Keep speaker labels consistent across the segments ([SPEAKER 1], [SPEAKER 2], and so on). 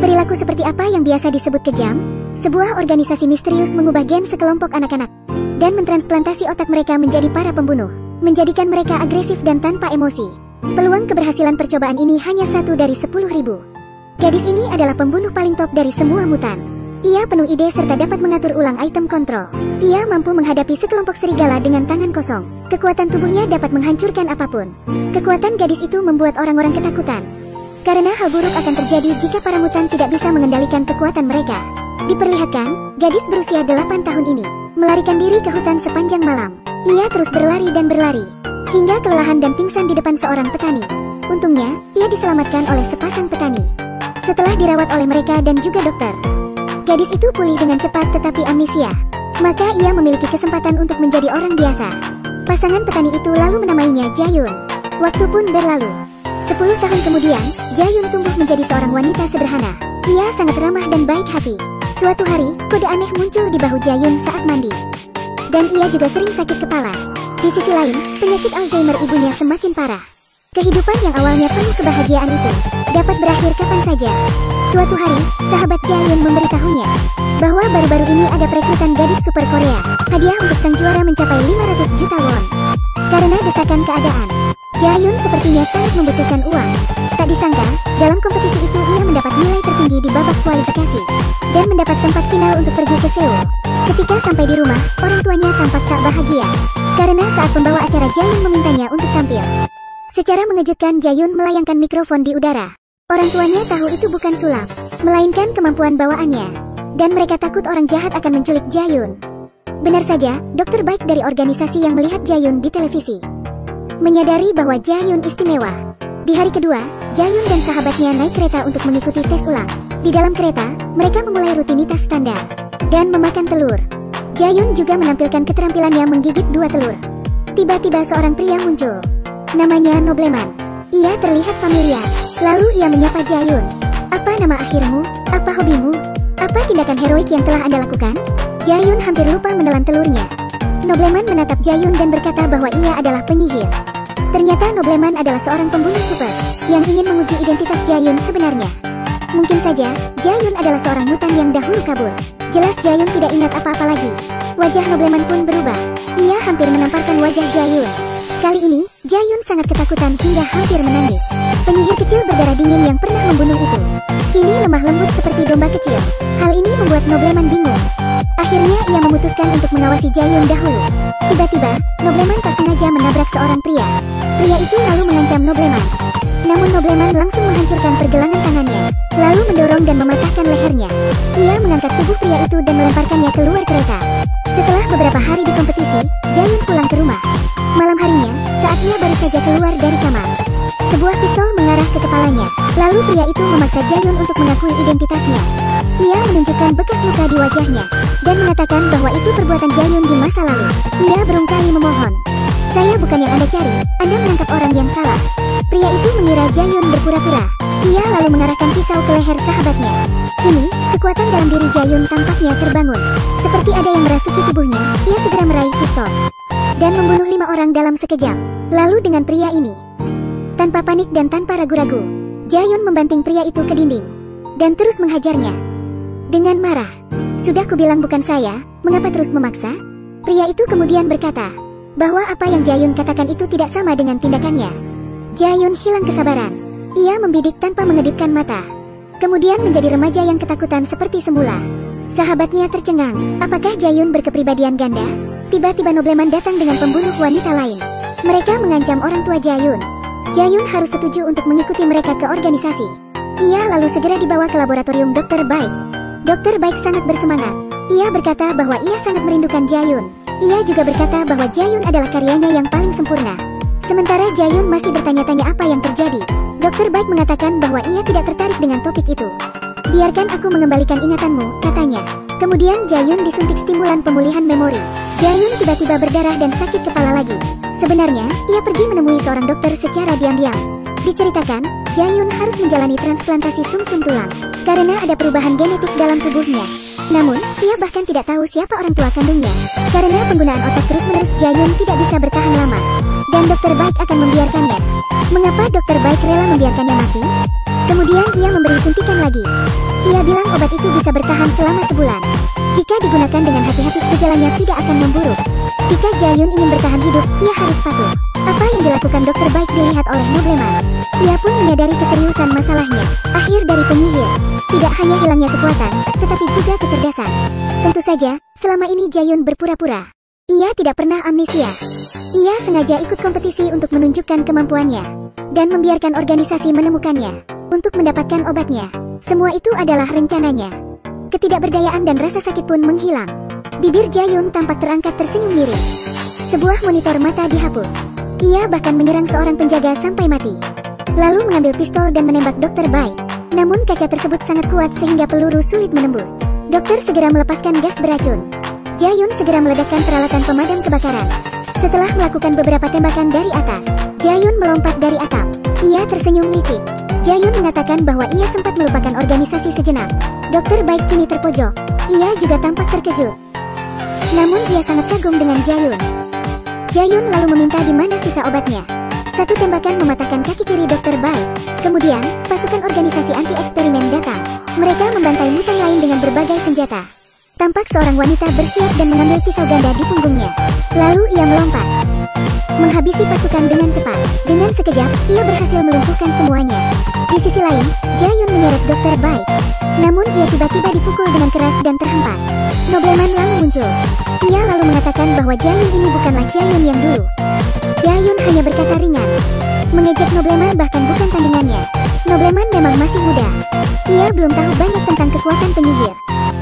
[SPEAKER 1] Perilaku seperti apa yang biasa disebut kejam? Sebuah organisasi misterius mengubah gen sekelompok anak-anak dan mentransplantasi otak mereka menjadi para pembunuh, menjadikan mereka agresif dan tanpa emosi. Peluang keberhasilan percobaan ini hanya 1 dari 10.000. Gadis ini adalah pembunuh paling top dari semua mutan. Ia penuh ide serta dapat mengatur ulang item kontrol. Ia mampu menghadapi sekelompok serigala dengan tangan kosong. Kekuatan tubuhnya dapat menghancurkan apapun. Kekuatan gadis itu membuat orang-orang ketakutan. Karena hal buruk akan terjadi jika para mutan tidak bisa mengendalikan kekuatan mereka. Diperlihatkan, gadis berusia 8 tahun ini melarikan diri ke hutan sepanjang malam. Ia terus berlari dan berlari, hingga kelelahan dan pingsan di depan seorang petani. Untungnya, ia diselamatkan oleh sepasang petani. Setelah dirawat oleh mereka dan juga dokter, gadis itu pulih dengan cepat tetapi amnesia. Maka ia memiliki kesempatan untuk menjadi orang biasa. Pasangan petani itu lalu menamainya Jayun. Waktu pun berlalu. 10 tahun kemudian, Jayun tumbuh menjadi seorang wanita sederhana. Ia sangat ramah dan baik hati. Suatu hari, kode aneh muncul di bahu Jayun saat mandi. Dan ia juga sering sakit kepala. Di sisi lain, penyakit Alzheimer ibunya semakin parah. Kehidupan yang awalnya penuh kebahagiaan itu dapat berakhir kapan saja. Suatu hari, sahabat Jayun memberitahunya bahwa baru-baru ini ada perekrutan gadis super Korea. Hadiah untuk sang juara mencapai 500 juta won. Karena desakan keadaan, Jayun sepertinya sangat membutuhkan uang. Tak disangka, dalam kompetisi itu ia mendapat nilai tertinggi di babak kualifikasi dan mendapat tempat final untuk pergi ke Seoul. Ketika sampai di rumah, orang tuanya tampak tak bahagia karena saat pembawa acara Jayun memintanya untuk tampil. Secara mengejutkan Jayun melayangkan mikrofon di udara. Orang tuanya tahu itu bukan sulap, melainkan kemampuan bawaannya. Dan mereka takut orang jahat akan menculik Jayun. Benar saja, dokter baik dari organisasi yang melihat Jayun di televisi menyadari bahwa Jayun istimewa. Di hari kedua, Jayun dan sahabatnya naik kereta untuk mengikuti tes ulang. Di dalam kereta, mereka memulai rutinitas standar dan memakan telur. Jayun juga menampilkan keterampilannya menggigit 2 telur. Tiba-tiba seorang pria muncul. Namanya Nobleman. Ia terlihat familiar. Lalu ia menyapa Jayun. Apa nama akhirmu? Apa hobimu? Apa tindakan heroik yang telah Anda lakukan? Jayun hampir lupa menelan telurnya. Nobleman menatap Jayun dan berkata bahwa ia adalah penyihir. Ternyata Nobleman adalah seorang pembunuh super yang ingin menguji identitas Jayun sebenarnya. Mungkin saja, Jayun adalah seorang mutan yang dahulu kabur. Jelas Jayun tidak ingat apa-apa lagi. Wajah Nobleman pun berubah. Ia hampir menamparkan wajah Jayun. Kali ini, Jayun sangat ketakutan hingga hampir menangis. Penyihir kecil berdarah dingin yang pernah membunuh itu kini lemah lembut seperti domba kecil. Hal ini membuat Nobleman bingung. Akhirnya ia memutuskan untuk mengawasi Jayun dahulu. Tiba-tiba, Nobleman tak sengaja menabrak seorang pria. Pria itu lalu mengancam Nobleman. Namun Nobleman langsung menghancurkan pergelangan tangannya, lalu mendorong dan mematahkan lehernya. Ia mengangkat tubuh pria itu dan melemparkannya keluar kereta. Setelah beberapa hari di kompetisi, Jayun pulang ke rumah. Malam harinya, saat ia baru saja keluar dari kamar, sebuah pistol mengarah ke kepalanya. Lalu pria itu memaksa Jayun untuk mengakui identitasnya. Ia menunjukkan bekas luka di wajahnya dan mengatakan bahwa itu perbuatan Jayun di masa lalu. Ia berkali memohon, "Saya bukan yang Anda cari, Anda menangkap orang yang salah." Pria itu mengira Jayun berpura-pura. Ia lalu mengarahkan pisau ke leher sahabatnya. Kini, kekuatan dalam diri Jayun tampaknya terbangun. Seperti ada yang merasuki tubuhnya, ia segera meraih pistol dan membunuh 5 orang dalam sekejap. Lalu dengan pria ini, tanpa panik dan tanpa ragu-ragu, Jayun membanting pria itu ke dinding dan terus menghajarnya. Dengan marah, "Sudah kubilang bukan saya, mengapa terus memaksa?" Pria itu kemudian berkata bahwa apa yang Jayun katakan itu tidak sama dengan tindakannya. Jayun hilang kesabaran. Ia membidik tanpa mengedipkan mata, kemudian menjadi remaja yang ketakutan seperti semula. Sahabatnya tercengang. Apakah Jayun berkepribadian ganda? Tiba-tiba Nobleman datang dengan pembunuh wanita lain. Mereka mengancam orang tua Jayun. Jayun harus setuju untuk mengikuti mereka ke organisasi. Ia lalu segera dibawa ke laboratorium Dokter Baik. Dokter Baik sangat bersemangat. Ia berkata bahwa ia sangat merindukan Jayun. Ia juga berkata bahwa Jayun adalah karyanya yang paling sempurna. Sementara Jayun masih bertanya-tanya apa yang terjadi, Dokter Baik mengatakan bahwa ia tidak tertarik dengan topik itu. "Biarkan aku mengembalikan ingatanmu," katanya. Kemudian Jayun disuntik stimulan pemulihan memori. Jayun tiba-tiba berdarah dan sakit kepala lagi. Sebenarnya, ia pergi menemui seorang dokter secara diam-diam. Diceritakan, Jayun harus menjalani transplantasi sumsum tulang karena ada perubahan genetik dalam tubuhnya. Namun, ia bahkan tidak tahu siapa orang tua kandungnya. Karena penggunaan otak terus-menerus, Jayun tidak bisa bertahan lama, dan Dokter Baik akan membiarkannya. Mengapa Dokter Baik rela membiarkannya mati? Kemudian ia memberi suntikan lagi. Ia bilang obat itu bisa bertahan selama sebulan. Jika digunakan dengan hati-hati, gejalanya tidak akan memburuk. Jika Jae-yun ingin bertahan hidup, ia harus patuh. Apa yang dilakukan dokter baik dilihat oleh Nobleman. Ia pun menyadari keseriusan masalahnya. Akhir dari penyihir, tidak hanya hilangnya kekuatan, tetapi juga kecerdasan. Tentu saja, selama ini Jae-yun berpura-pura. Ia tidak pernah amnesia. Ia sengaja ikut kompetisi untuk menunjukkan kemampuannya, dan membiarkan organisasi menemukannya, untuk mendapatkan obatnya. Semua itu adalah rencananya. Ketidakberdayaan dan rasa sakit pun menghilang. Bibir Jae-yun tampak terangkat tersenyum miring. Sebuah monitor mata dihapus. Ia bahkan menyerang seorang penjaga sampai mati. Lalu mengambil pistol dan menembak Dokter Baik. Namun kaca tersebut sangat kuat sehingga peluru sulit menembus. Dokter segera melepaskan gas beracun. Jae-yun segera meledakkan peralatan pemadam kebakaran. Setelah melakukan beberapa tembakan dari atas, Jae-yun melompat dari atap. Ia tersenyum licik. Jae-yun mengatakan bahwa ia sempat melupakan organisasi sejenak. Dokter Baik kini terpojok. Ia juga tampak terkejut. Namun ia sangat kagum dengan Jae-yun. Jae-yun lalu meminta di mana sisa obatnya. Satu tembakan mematahkan kaki kiri Dokter Baik. Kemudian, pasukan organisasi anti-eksperimen datang. Mereka membantai mutan lain dengan berbagai senjata. Tampak seorang wanita bersiap dan mengambil pisau ganda di punggungnya. Lalu ia melompat, menghabisi pasukan dengan cepat. Dengan sekejap, ia berhasil melumpuhkan semuanya. Di sisi lain, Jae-yun menyeret Dokter Baik. Namun ia tiba-tiba dipukul dengan keras dan terhempas. Nobleman lalu muncul. Ia lalu mengatakan bahwa Jae-yun ini bukanlah Jae-yun yang dulu. Jae-yun hanya berkata ringan. Mengejek Nobleman bahkan bukan tandingannya. Nobleman memang masih muda. Ia belum tahu banyak tentang kekuatan penyihir.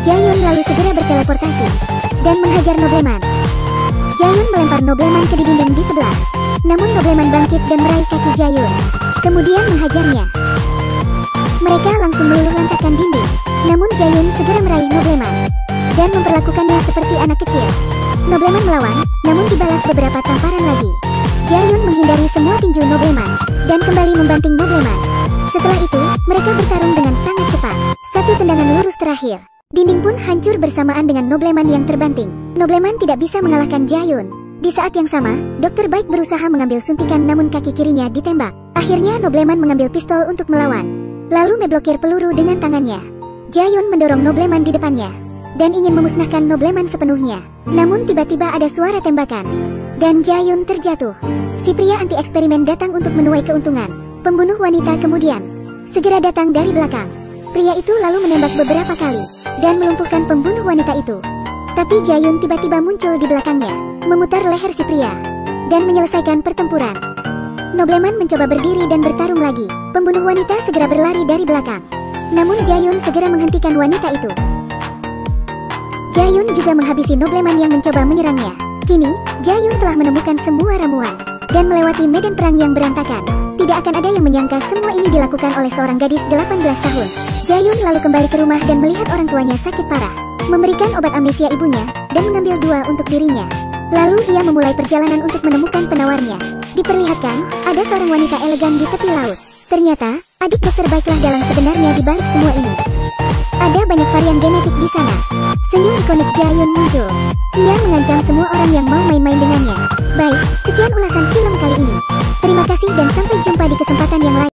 [SPEAKER 1] Jae-yun lalu segera berteleportasi dan menghajar Nobleman. Jae-yun melempar Nobleman ke dinding di sebelah. Namun Nobleman bangkit dan meraih kaki Jae-yun, kemudian menghajarnya. Mereka langsung meluluh lantakkan dinding. Namun Jae-yun segera meraih Nobleman dan memperlakukannya seperti anak kecil. Nobleman melawan, namun dibalas beberapa tamparan lagi. Jae-yun menghindari semua tinju Nobleman dan kembali membanting Nobleman. Setelah itu, mereka bertarung dengan sangat cepat. Satu tendangan lurus terakhir. Dinding pun hancur bersamaan dengan Nobleman yang terbanting. Nobleman tidak bisa mengalahkan Jae-yun. Di saat yang sama, Dokter Baik berusaha mengambil suntikan namun kaki kirinya ditembak. Akhirnya Nobleman mengambil pistol untuk melawan, lalu memblokir peluru dengan tangannya. Jae-yun mendorong Nobleman di depannya dan ingin memusnahkan Nobleman sepenuhnya. Namun tiba-tiba ada suara tembakan dan Jae-yun terjatuh. Si pria anti-eksperimen datang untuk menuai keuntungan. Pembunuh wanita kemudian segera datang dari belakang. Pria itu lalu menembak beberapa kali dan melumpuhkan pembunuh wanita itu. Tapi Jae-yun tiba-tiba muncul di belakangnya, memutar leher si pria dan menyelesaikan pertempuran. Nobleman mencoba berdiri dan bertarung lagi. Pembunuh wanita segera berlari dari belakang. Namun Jae-yun segera menghentikan wanita itu. Jae-yun juga menghabisi Nobleman yang mencoba menyerangnya. Kini, Jae-yun telah menemukan semua ramuan dan melewati medan perang yang berantakan. Tidak akan ada yang menyangka semua ini dilakukan oleh seorang gadis 18 tahun. Jae-yun lalu kembali ke rumah dan melihat orang tuanya sakit parah, memberikan obat amnesia ibunya, dan mengambil 2 untuk dirinya. Lalu ia memulai perjalanan untuk menemukan penawarnya. Diperlihatkan, ada seorang wanita elegan di tepi laut. Ternyata, adik Dokter Baiklah dalang sebenarnya di balik semua ini. Ada banyak varian genetik di sana. Senyum ikonik Jae-yun muncul. Ia mengancam semua orang yang mau main-main dengannya. Baik, sekian ulasan film kali ini. Terima kasih dan sampai jumpa di kesempatan yang lain.